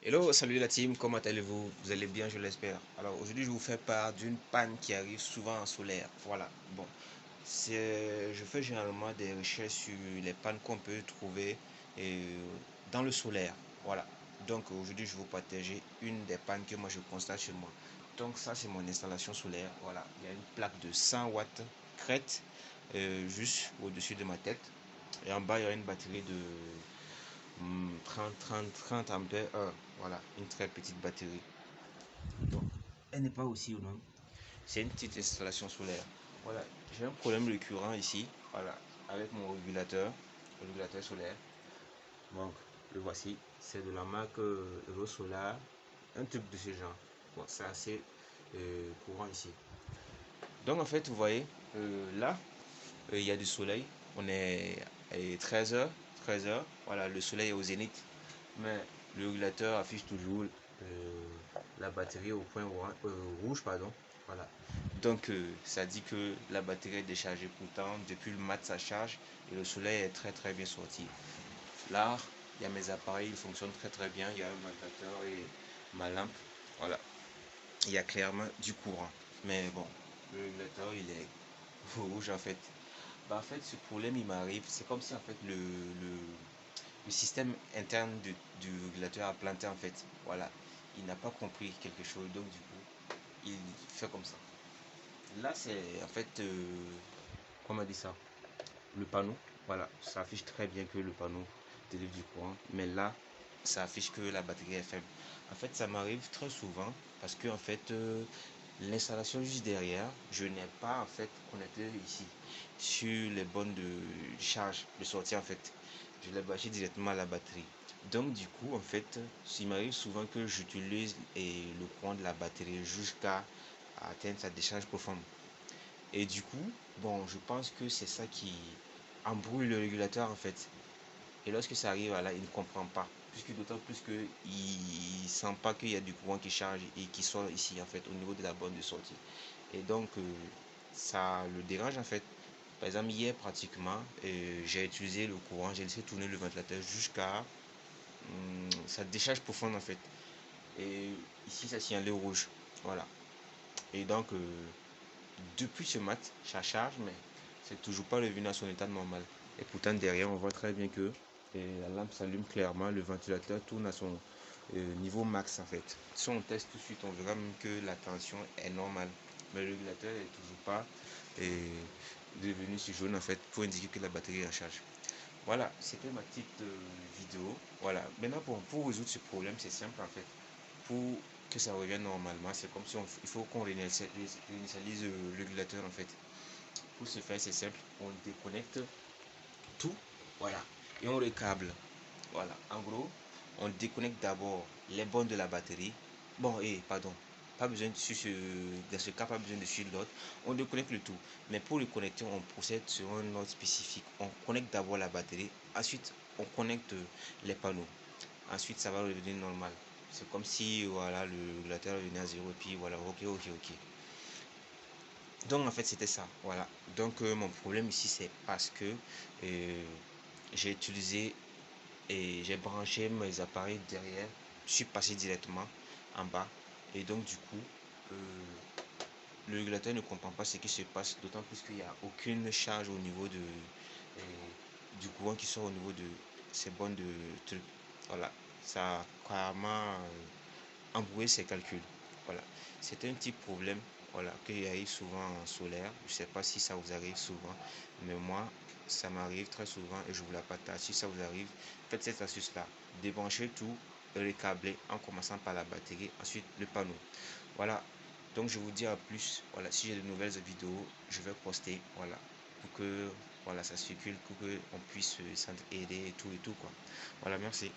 Hello, salut la team, comment allez-vous? Vous allez bien, je l'espère. Alors aujourd'hui, je vous fais part d'une panne qui arrive souvent en solaire. Voilà, bon, je fais généralement des recherches sur les pannes qu'on peut trouver dans le solaire. Voilà, donc aujourd'hui, je vais vous partager une des pannes que moi je constate chez moi. Donc ça, c'est mon installation solaire. Voilà, il y a une plaque de 100 watts crête juste au-dessus de ma tête. Et en bas, il y a une batterie de 30 ampères heure. Voilà, une très petite batterie. Bon, elle n'est pas aussi au nom. C'est une petite installation solaire. Voilà, j'ai un problème récurrent ici. Voilà, avec mon régulateur solaire. Donc, le voici. C'est de la marque Eurosolar. Un truc de ce genre. Bon, c'est assez courant ici. Donc, en fait, vous voyez, là, il y a du soleil. On est à 13h. 13h. Voilà, le soleil est au zénith. Mais le régulateur affiche toujours la batterie au point rouge, pardon. Voilà. Donc ça dit que la batterie est déchargée. Pourtant, depuis le mat, ça charge et le soleil est très très bien sorti. Là, il y a mes appareils, ils fonctionnent très très bien. Il y a un ventilateur et ma lampe. Voilà. Il y a clairement du courant. Mais bon, le régulateur, il est rouge en fait. Bah, en fait, ce problème, il m'arrive. C'est comme si en fait le système interne du régulateur a planté en fait. Voilà. Il n'a pas compris quelque chose. Donc du coup, il fait comme ça. Là, c'est en fait, comment on dit ça? Le panneau. Voilà. Ça affiche très bien que le panneau délivre du courant. Mais là, ça affiche que la batterie est faible. En fait, ça m'arrive très souvent parce que en fait, l'installation juste derrière, je n'ai pas en fait connecté ici sur les bornes de charge de sortie en fait. Je l'ai branché directement à la batterie. Donc du coup, en fait, il m'arrive souvent que j'utilise le courant de la batterie jusqu'à atteindre sa décharge profonde. Et du coup, bon, je pense que c'est ça qui embrouille le régulateur en fait. Et lorsque ça arrive là, il ne comprend pas. Puisque d'autant plus qu'il ne sent pas qu'il y a du courant qui charge et qui sort ici en fait au niveau de la borne de sortie. Et donc ça le dérange en fait. Par exemple, hier pratiquement, j'ai utilisé le courant, j'ai laissé tourner le ventilateur jusqu'à sa décharge profonde en fait. Et ici, ça signalait rouge. Voilà. Et donc, depuis ce mat, ça charge, mais c'est toujours pas revenu à son état normal. Et pourtant, derrière, on voit très bien que la lampe s'allume clairement, le ventilateur tourne à son niveau max en fait. Si on teste tout de suite, on verra même que la tension est normale. Mais le régulateur est toujours pas devenu sur jaune en fait pour indiquer que la batterie est en charge. Voilà, c'était ma petite vidéo. Voilà, maintenant pour résoudre ce problème, c'est simple en fait. Pour que ça revienne normalement, c'est comme si il faut qu'on réinitialise le régulateur en fait. Pour ce faire, c'est simple, on déconnecte tout, voilà, et on recable. Voilà, en gros, on déconnecte d'abord les bornes de la batterie. Bon, et pardon, pas besoin de sur dans ce cas, pas besoin de suivre l'autre. On déconnecte le tout. Mais pour le connecter, on procède sur un ordre spécifique. On connecte d'abord la batterie, ensuite on connecte les panneaux. Ensuite, ça va revenir normal. C'est comme si voilà, le régulateur revenait à zéro et puis voilà, ok. Donc en fait c'était ça, voilà. Donc mon problème ici c'est parce que euh, j'ai utilisé et j'ai branché mes appareils derrière, je suis passé directement en bas et donc du coup le régulateur ne comprend pas ce qui se passe, d'autant plus qu'il n'y a aucune charge au niveau du courant qui sort au niveau de ces bornes de trucs. Voilà, ça a carrément embrouillé ses calculs. Voilà, c'est un petit problème voilà, qui arrive souvent en solaire. Je ne sais pas si ça vous arrive souvent, mais moi, ça m'arrive très souvent et je vous la partage. Si ça vous arrive, faites cette astuce-là. Débranchez tout, recabler en commençant par la batterie, ensuite le panneau. Voilà, donc je vous dis à plus. Voilà, si j'ai de nouvelles vidéos, je vais poster. Voilà, pour que voilà, ça circule, pour qu'on puisse s'aider et tout quoi. Voilà, merci.